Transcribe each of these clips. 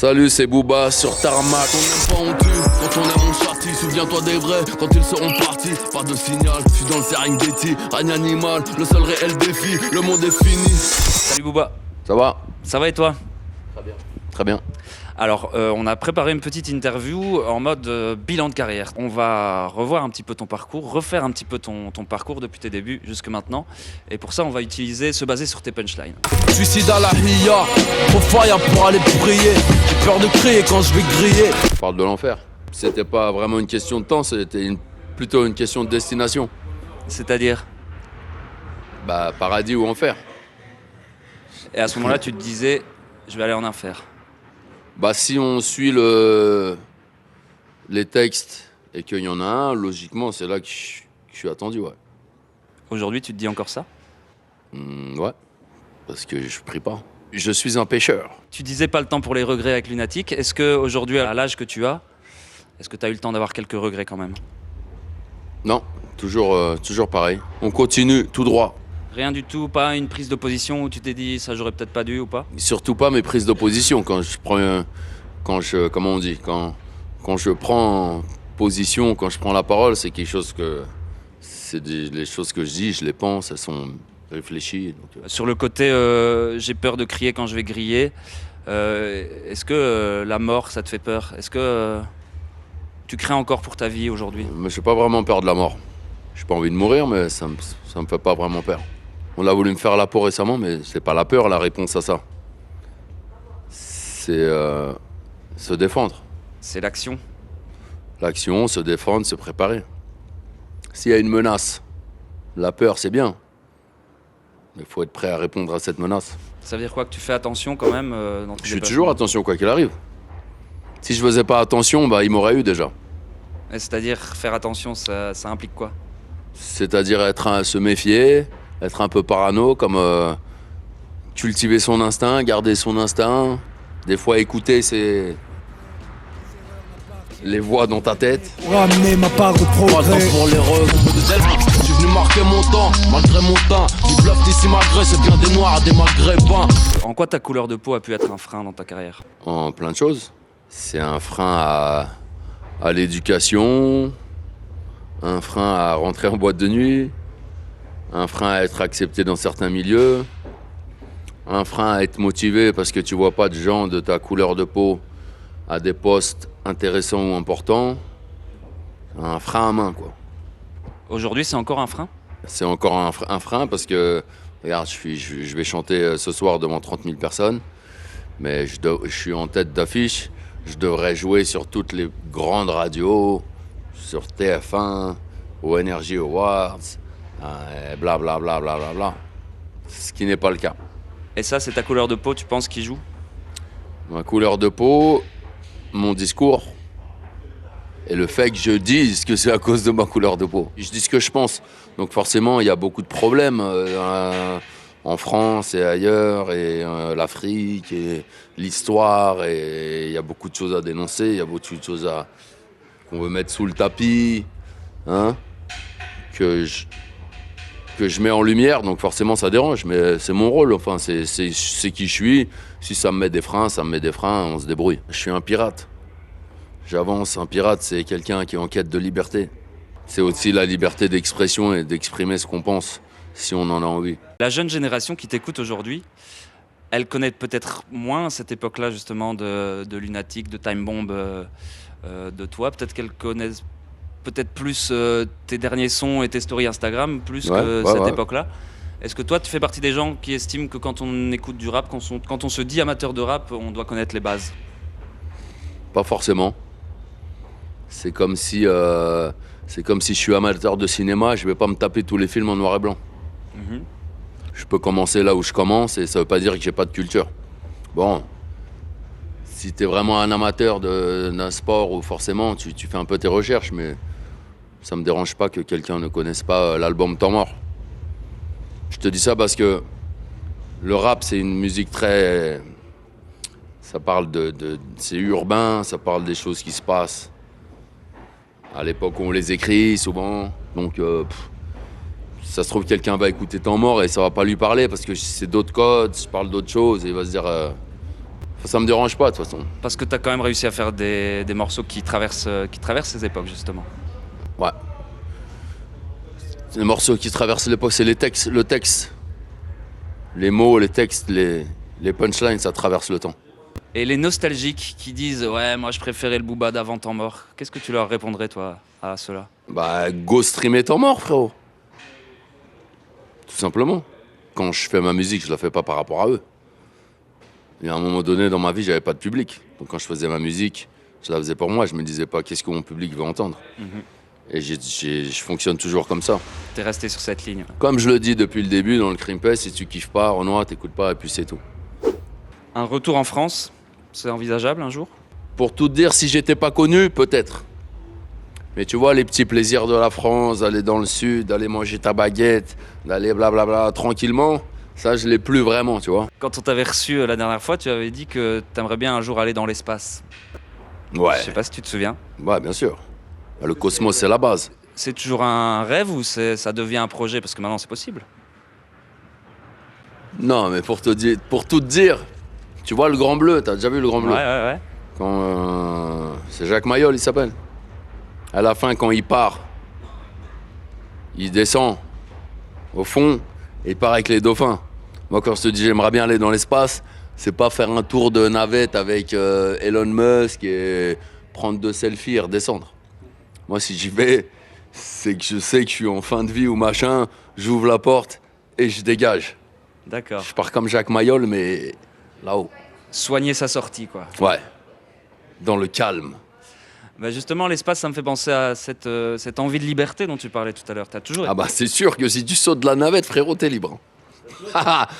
Salut, c'est Booba sur Tarmac. On n'aime pas, on tue. Quand on aime, on châtie. Souviens-toi des vrais quand ils seront partis. Pas de signal, je suis dans le Serengeti. Règne animal, le seul réel défi. Le monde est fini. Salut Booba. Ça va? Ça va et toi? Très bien. Très bien. Alors, on a préparé une petite interview en mode bilan de carrière. On va revoir un petit peu ton parcours, refaire un petit peu ton parcours depuis tes débuts jusque maintenant. Et pour ça, on va se baser sur tes punchlines. Suicide à la hiya, trop fire pour aller prier. J'ai peur de crier quand je vais griller. Je parle de l'enfer. C'était pas vraiment une question de temps, c'était plutôt une question de destination. C'est-à-dire? Paradis ou enfer. Et à ce moment-là, tu te disais, je vais aller en enfer. Si on suit les textes et qu'il y en a un, logiquement, c'est là que je suis attendu, ouais. Aujourd'hui, tu te dis encore ça? Ouais, parce que je prie pas. Je suis un pêcheur. Tu disais pas le temps pour les regrets avec Lunatic. Est-ce qu'aujourd'hui, à l'âge que tu as, est-ce que tu as eu le temps d'avoir quelques regrets quand même? Non, toujours pareil. On continue tout droit. Rien du tout, pas une prise de position où tu t'es dit ça j'aurais peut-être pas dû ou pas? Surtout pas mes prises d'opposition quand je prends position, quand je prends la parole, c'est quelque chose les choses que je dis, je les pense, elles sont réfléchies. Donc. Sur le côté j'ai peur de crier quand je vais griller, est-ce que la mort ça te fait peur? Est-ce que tu crains encore pour ta vie aujourd'hui? Mais j'ai pas vraiment peur de la mort. J'ai pas envie de mourir, mais ça me fait pas vraiment peur. On a voulu me faire la peau récemment, mais c'est pas la peur la réponse à ça. C'est se défendre. C'est l'action. L'action, se défendre, se préparer. S'il y a une menace, la peur c'est bien. Mais il faut être prêt à répondre à cette menace. Ça veut dire quoi? Que tu fais attention quand même dans tes Je fais déplacements? toujours attention quoi qu'il arrive. Si je faisais pas attention, il m'aurait eu déjà. Et c'est-à-dire faire attention, ça implique quoi? C'est-à-dire se méfier, être un peu parano, comme cultiver son instinct, garder son instinct. Des fois écouter les voix dans ta tête. Ramener ma part de progrès. Pour les je suis venu marquer mon temps, malgré mon teint. Ils bluffent ici malgré, c'est bien des noirs, des maghrébins. En quoi ta couleur de peau a pu être un frein dans ta carrière? En plein de choses. C'est un frein à l'éducation, un frein à rentrer en boîte de nuit, un frein à être accepté dans certains milieux, un frein à être motivé parce que tu vois pas de gens de ta couleur de peau à des postes intéressants ou importants. Un frein à main, quoi. Aujourd'hui, c'est encore un frein? C'est encore un frein parce que, regarde, je vais chanter ce soir devant 30 000 personnes, mais je suis en tête d'affiche. Je devrais jouer sur toutes les grandes radios, sur TF1, au Energy Awards, blablabla. Bla, bla, bla, bla. Ce qui n'est pas le cas. Et ça, c'est ta couleur de peau, tu penses, qui joue? Ma couleur de peau, mon discours, et le fait que je dise que c'est à cause de ma couleur de peau. Je dis ce que je pense. Donc forcément, il y a beaucoup de problèmes en France et ailleurs, et l'Afrique, et l'histoire, et il y a beaucoup de choses à dénoncer, il y a beaucoup de choses qu'on veut mettre sous le tapis, hein, que je mets en lumière, donc forcément ça dérange, mais c'est mon rôle, enfin, c'est qui je suis. Si ça me met des freins, ça me met des freins, on se débrouille. Je suis un pirate. J'avance, un pirate, c'est quelqu'un qui est en quête de liberté. C'est aussi la liberté d'expression et d'exprimer ce qu'on pense, si on en a envie. La jeune génération qui t'écoute aujourd'hui, elle connaît peut-être moins cette époque-là justement de Lunatic, de Time Bomb, de toi. Peut-être qu'elle connaît peut-être plus tes derniers sons et tes stories Instagram, plus que cette époque-là. Est-ce que toi, tu fais partie des gens qui estiment que quand on écoute du rap, quand on se dit amateur de rap, on doit connaître les bases? Pas forcément. C'est comme si je suis amateur de cinéma, je vais pas me taper tous les films en noir et blanc. Mm-hmm. Je peux commencer là où je commence et ça veut pas dire que j'ai pas de culture. Bon, si t'es vraiment un amateur d'un sport, ou forcément tu fais un peu tes recherches, mais ça me dérange pas que quelqu'un ne connaisse pas l'album Temps Mort. Je te dis ça parce que le rap, c'est une musique très... Ça parle c'est urbain, ça parle des choses qui se passent à l'époque où on les écrit souvent. Donc, ça se trouve, quelqu'un va écouter Temps Mort et ça va pas lui parler parce que c'est d'autres codes, je parle d'autres choses et il va se dire... Ça me dérange pas de toute façon. Parce que tu as quand même réussi à faire des morceaux qui traversent ces époques, justement. Ouais. Les morceaux qui traversent l'époque, c'est le texte. Les mots, les textes, les punchlines, ça traverse le temps. Et les nostalgiques qui disent « Ouais, moi je préférais le Booba d'avant temps mort », qu'est-ce que tu leur répondrais, toi, à cela? Bah, go streamer temps mort, frérot. Tout simplement. Quand je fais ma musique, je la fais pas par rapport à eux. Il y a un moment donné dans ma vie, j'avais pas de public. Donc quand je faisais ma musique, je la faisais pour moi. Je me disais pas qu'est-ce que mon public veut entendre. Et je fonctionne toujours comme ça. T'es resté sur cette ligne. Comme je le dis depuis le début dans le Crimpé, si tu kiffes pas, Renoir, t'écoutes pas et puis c'est tout. Un retour en France, c'est envisageable un jour? Pour tout te dire, si j'étais pas connu, peut-être. Mais tu vois, les petits plaisirs de la France, d'aller dans le sud, d'aller manger ta baguette, d'aller blablabla tranquillement, ça je l'ai plus vraiment, tu vois. Quand on t'avait reçu la dernière fois, tu avais dit que t'aimerais bien un jour aller dans l'espace. Ouais. Je sais pas si tu te souviens. Ouais, bien sûr. Le cosmos, c'est la base. C'est toujours un rêve ou ça devient un projet? Parce que maintenant c'est possible. Non, mais pour tout te dire, tu vois le Grand Bleu, t'as déjà vu le Grand Bleu? Ouais. Quand c'est Jacques Mayol, il s'appelle. À la fin, quand il part, il descend au fond et il part avec les dauphins. Moi, quand je te dis j'aimerais bien aller dans l'espace, c'est pas faire un tour de navette avec Elon Musk et prendre 2 selfies et redescendre. Moi, si j'y vais, c'est que je sais que je suis en fin de vie ou machin, j'ouvre la porte et je dégage. D'accord. Je pars comme Jacques Mayol, mais là-haut. Soigner sa sortie, quoi. Ouais, dans le calme. Bah justement, l'espace, ça me fait penser à cette envie de liberté dont tu parlais tout à l'heure. T'as toujours... Ah bah c'est sûr que si tu sautes de la navette, frérot, t'es libre.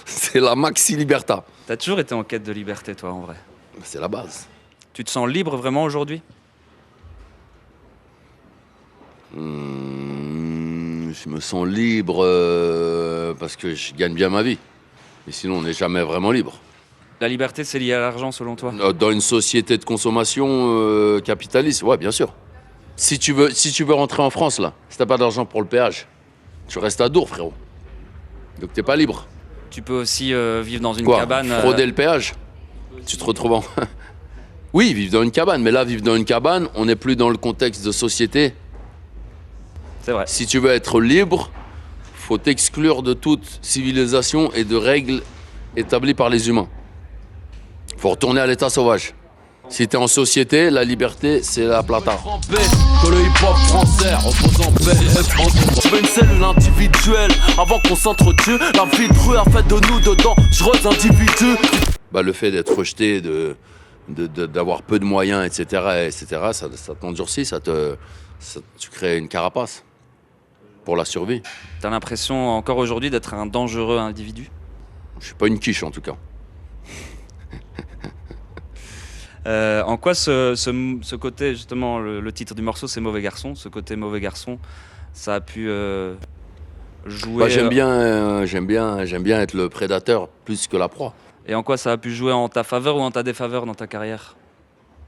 C'est la maxi libertà. T'as toujours été en quête de liberté, toi, en vrai. C'est la base. Tu te sens libre vraiment aujourd'hui? Je me sens libre parce que je gagne bien ma vie. Mais sinon, on n'est jamais vraiment libre. La liberté, c'est lié à l'argent, selon toi? Dans une société de consommation capitaliste, ouais, bien sûr. Si tu veux rentrer en France, là, si t'as pas d'argent pour le péage, tu restes à Dour, frérot. Donc t'es pas libre. Tu peux aussi vivre dans une Quoi, cabane... frauder le péage? Tu te retrouves en... Oui, vivre dans une cabane. Mais là, vivre dans une cabane, on n'est plus dans le contexte de société. C'est vrai. Si tu veux être libre, faut t'exclure de toute civilisation et de règles établies par les humains. Faut retourner à l'état sauvage. Si t'es en société, la liberté, c'est la plata. Que le hip-hop français repose en paix. Je veux une cellule individuelle avant qu'on s'entretue. La vie de rue a fait de nous de dangereux individus. Bah, le fait d'être rejeté, d'avoir peu de moyens, etc., ça t'endurcit, tu crées une carapace pour la survie. T'as l'impression encore aujourd'hui d'être un dangereux individu? Je suis pas une quiche en tout cas. En quoi ce côté, justement, le titre du morceau, c'est Mauvais Garçon, ce côté Mauvais Garçon, ça a pu jouer... Bah, j'aime bien être le prédateur plus que la proie. Et en quoi ça a pu jouer en ta faveur ou en ta défaveur dans ta carrière,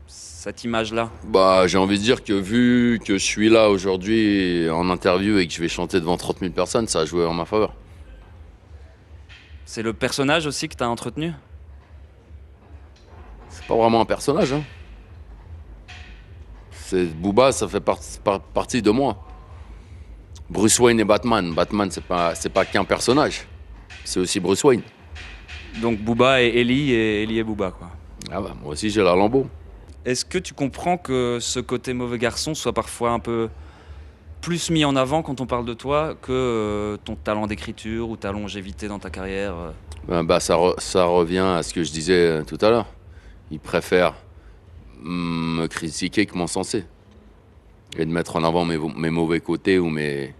cette image-là? Bah, j'ai envie de dire que vu que je suis là aujourd'hui en interview et que je vais chanter devant 30 000 personnes, ça a joué en ma faveur. C'est le personnage aussi que t'as entretenu? C'est pas vraiment un personnage, hein. C'est Booba, ça fait partie de moi. Bruce Wayne et Batman. Batman, c'est pas qu'un personnage. C'est aussi Bruce Wayne. Donc Booba et Ellie et Ellie et Booba, quoi. Ah bah, moi aussi j'ai la Lambeau. Est-ce que tu comprends que ce côté mauvais garçon soit parfois un peu plus mis en avant quand on parle de toi que ton talent d'écriture ou ta longévité dans ta carrière? Ça revient à ce que je disais tout à l'heure. Ils préfèrent me critiquer que m'encenser. Et de mettre en avant mes mauvais côtés ou mes...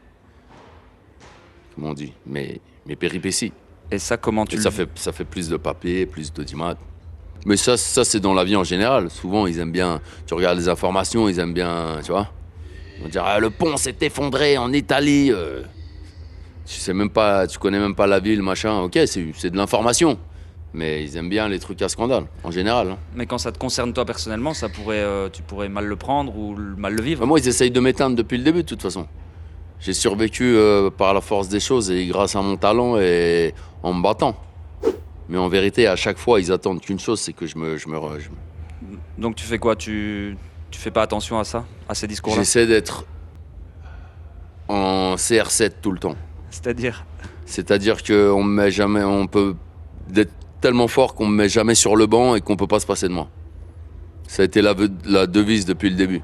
Comment on dit? Mes péripéties. Et ça, comment tu Et ça fait plus de papier, plus d'audimat. Mais ça c'est dans la vie en général. Souvent, ils aiment bien... Tu regardes les informations, ils aiment bien... Tu vois? Ils vont dire « le pont s'est effondré en Italie. Tu connais même pas la ville, machin. Ok, c'est de l'information. Mais ils aiment bien les trucs à scandale, en général. Hein. Mais quand ça te concerne toi personnellement, tu pourrais mal le prendre ou mal le vivre. Moi, ils essayent de m'éteindre depuis le début, de toute façon. J'ai survécu par la force des choses et grâce à mon talent et en me battant. Mais en vérité, à chaque fois, ils attendent qu'une chose, c'est que Donc tu fais quoi? Tu fais pas attention à ça, à ces discours-là? j'essaie d'être en CR7 tout le temps. C'est-à-dire qu'on me met jamais, on peut être tellement fort qu'on me met jamais sur le banc et qu'on peut pas se passer de moi. Ça a été la devise depuis le début.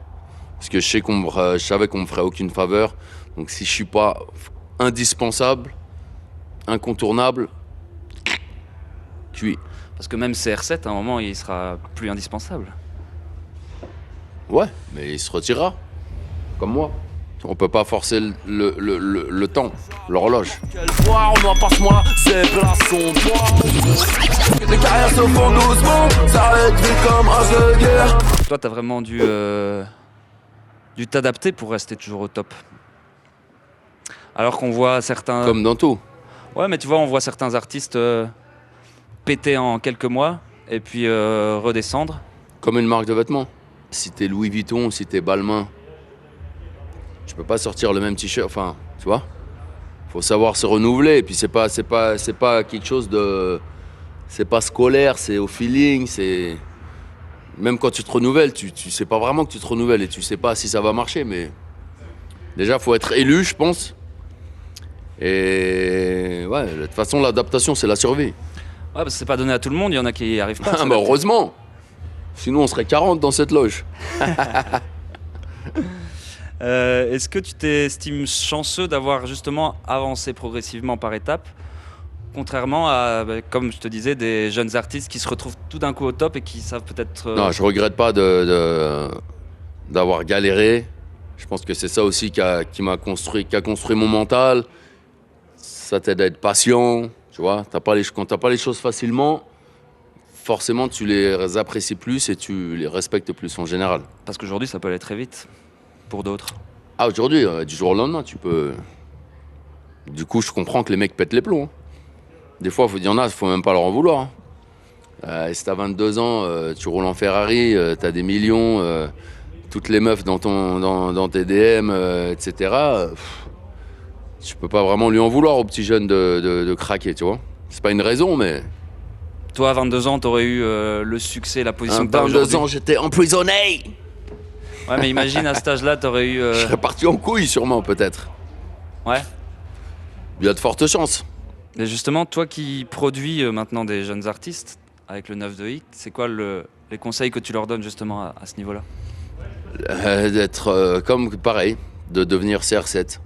Parce que je savais qu'on me ferait aucune faveur. Donc si je suis pas indispensable, incontournable, cuit. Parce que même CR7, à un moment, il sera plus indispensable. Ouais, mais il se retirera. Comme moi. On peut pas forcer le temps, l'horloge. Quel voir, moi passe-moi, c'est son poids. Les carrières se font doucement, ça arrête vite comme un jeu de guerre. Toi, t'as vraiment dû t'adapter pour rester toujours au top. Alors qu'on voit certains... Comme dans tout. Ouais, mais tu vois, on voit certains artistes péter en quelques mois et puis redescendre. Comme une marque de vêtements. Si t'es Louis Vuitton, si t'es Balmain, tu peux pas sortir le même t-shirt, enfin, tu vois. Faut savoir se renouveler, et puis c'est pas quelque chose de... C'est pas scolaire, c'est au feeling, c'est... Même quand tu te renouvelles, tu sais pas vraiment que tu te renouvelles, et tu sais pas si ça va marcher, mais... Déjà, faut être élu, je pense. Et... Ouais, de toute façon, l'adaptation, c'est la survie. Ouais, parce que c'est pas donné à tout le monde, il y en a qui y arrivent pas. Ah bah heureusement. Sinon, on serait 40 dans cette loge. Est-ce que tu t'estimes chanceux d'avoir justement avancé progressivement par étapes, contrairement à, comme je te disais, des jeunes artistes qui se retrouvent tout d'un coup au top et qui savent peut-être... Non, je regrette pas d'avoir galéré. Je pense que c'est ça aussi qui a construit mon mental. Ça t'aide à être patient, tu vois. Quand t'as pas les choses facilement, forcément tu les apprécies plus et tu les respectes plus en général. Parce qu'aujourd'hui, ça peut aller très vite. Pour d'autres. Ah, aujourd'hui, du jour au lendemain, tu peux... Du coup, je comprends que les mecs pètent les plombs. Hein. Des fois, il y en a, il faut même pas leur en vouloir. Hein. Si t'as 22 ans, tu roules en Ferrari, t'as des millions, toutes les meufs dans tes DM, etc. Tu peux pas vraiment lui en vouloir au petit jeune de craquer, tu vois. C'est pas une raison, mais... Toi, à 22 ans, t'aurais eu le succès, la position que t'as À 22 aujourd'hui. ans, j'étais emprisonné. Ouais, mais imagine, à cet âge-là, t'aurais eu... Je serais parti en couille, sûrement, peut-être. Ouais. Il y a de fortes chances. Et justement, toi qui produis maintenant des jeunes artistes avec le 9 de Hit, c'est quoi les conseils que tu leur donnes justement à ce niveau-là? D'être pareil, de devenir CR7.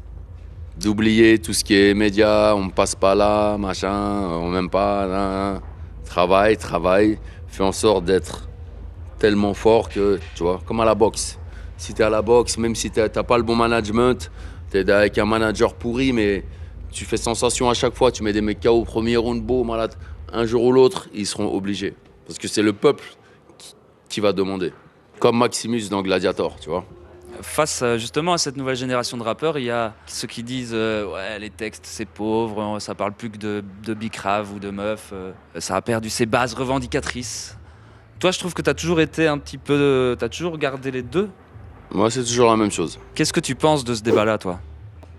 D'oublier tout ce qui est médias, on me passe pas là, machin, on m'aime pas. Là. Travaille, fais en sorte d'être tellement fort que, tu vois, comme à la boxe. Si t'es à la boxe, même si t'as pas le bon management, t'es avec un manager pourri, mais tu fais sensation à chaque fois, tu mets des mecs KO au premier round, beau, malade. Un jour ou l'autre, ils seront obligés. Parce que c'est le peuple qui va demander. Comme Maximus dans Gladiator, tu vois. Face justement à cette nouvelle génération de rappeurs, il y a ceux qui disent ouais, les textes c'est pauvre, ça parle plus que de bicrave ou de meufs, ça a perdu ses bases revendicatrices. Toi, je trouve que t'as toujours été un petit peu... T'as toujours gardé les deux. Moi, c'est toujours la même chose. Qu'est-ce que tu penses de ce débat-là, toi?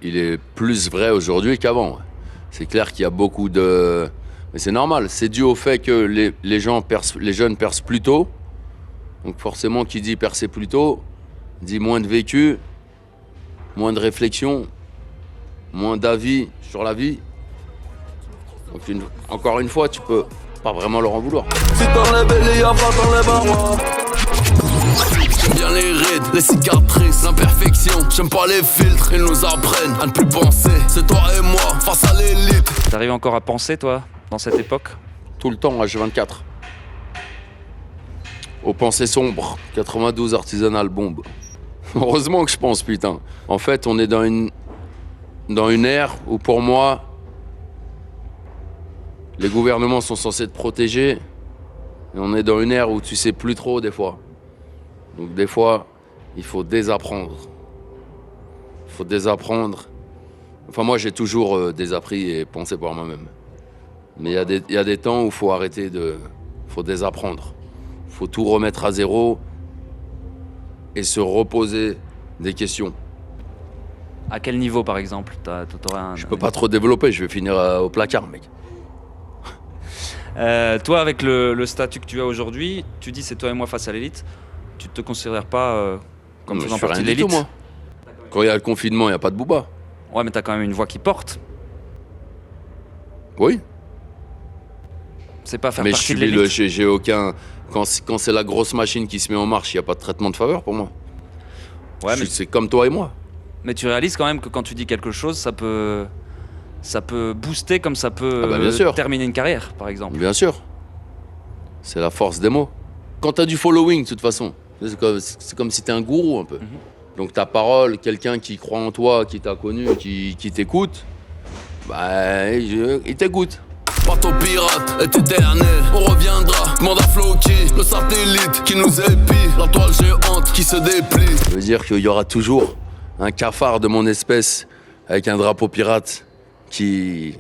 Il est plus vrai aujourd'hui qu'avant. C'est clair qu'il y a beaucoup de... Mais c'est normal, c'est dû au fait que les jeunes percent plus tôt. Donc forcément, qui dit percer plus tôt, dit moins de vécu, moins de réflexion, moins d'avis sur la vie. Donc encore une fois, tu peux pas vraiment leur en vouloir. Si dans les bellies, y'a pas dans les barrois. J'aime bien les rides, les cicatrices, l'imperfection. J'aime pas les filtres, ils nous apprennent à ne plus penser. C'est toi et moi, face à l'élite. T'arrives encore à penser, toi, dans cette époque? Tout le temps, H24. Aux pensées sombres, 92 artisanales bombes. Heureusement que je pense, putain. En fait, on est dans une ère où, pour moi, les gouvernements sont censés te protéger. Et on est dans une ère où tu sais plus trop, des fois. Donc, des fois, il faut désapprendre. Il faut désapprendre. Enfin, moi, j'ai toujours désappris et pensé par moi-même. Mais il y a des temps où il faut arrêter de... Il faut désapprendre. Il faut tout remettre à zéro et se reposer des questions. À quel niveau, par exemple? Je peux pas trop développer, je vais finir au placard, mec. Toi, avec le statut que tu as aujourd'hui, tu dis c'est toi et moi face à l'élite. Tu ne te considères pas comme Non, faisant je fais partie rien de du tout, l'élite? moi. Quand il y a le confinement, il n'y a pas de Booba. Ouais, mais tu as quand même une voix qui porte. Oui. C'est pas faire Mais partie de l'élite. j'ai aucun. Quand c'est la grosse machine qui se met en marche, il n'y a pas de traitement de faveur pour moi. Ouais, mais, C'est comme toi et moi. mais tu réalises quand même que quand tu dis quelque chose, ça peut booster comme ça peut Ah bah, bien sûr. terminer une carrière, par exemple. Bien sûr. C'est la force des mots. Quand tu as du following, de toute façon, c'est comme si tu es un gourou un peu. Donc ta parole, quelqu'un qui croit en toi, qui t'a connu, qui t'écoute, bah, il t'écoute. Bateau pirate est éternel, on reviendra. Demande à Floki, le satellite qui nous épie, la toile géante qui se déplie. Ça veut dire qu'il y aura toujours un cafard de mon espèce avec un drapeau pirate qui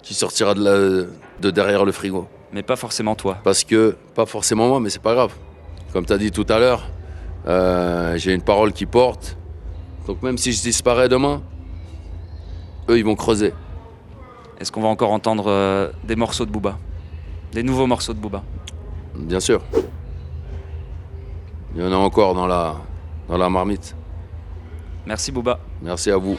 sortira de derrière le frigo. Mais pas forcément toi. Parce que, pas forcément moi, mais c'est pas grave. Comme tu as dit tout à l'heure, j'ai une parole qui porte. Donc même si je disparais demain, eux, ils vont creuser. Est-ce qu'on va encore entendre des morceaux de Booba? Des nouveaux morceaux de Booba? Bien sûr. Il y en a encore dans la marmite. Merci Booba. Merci à vous.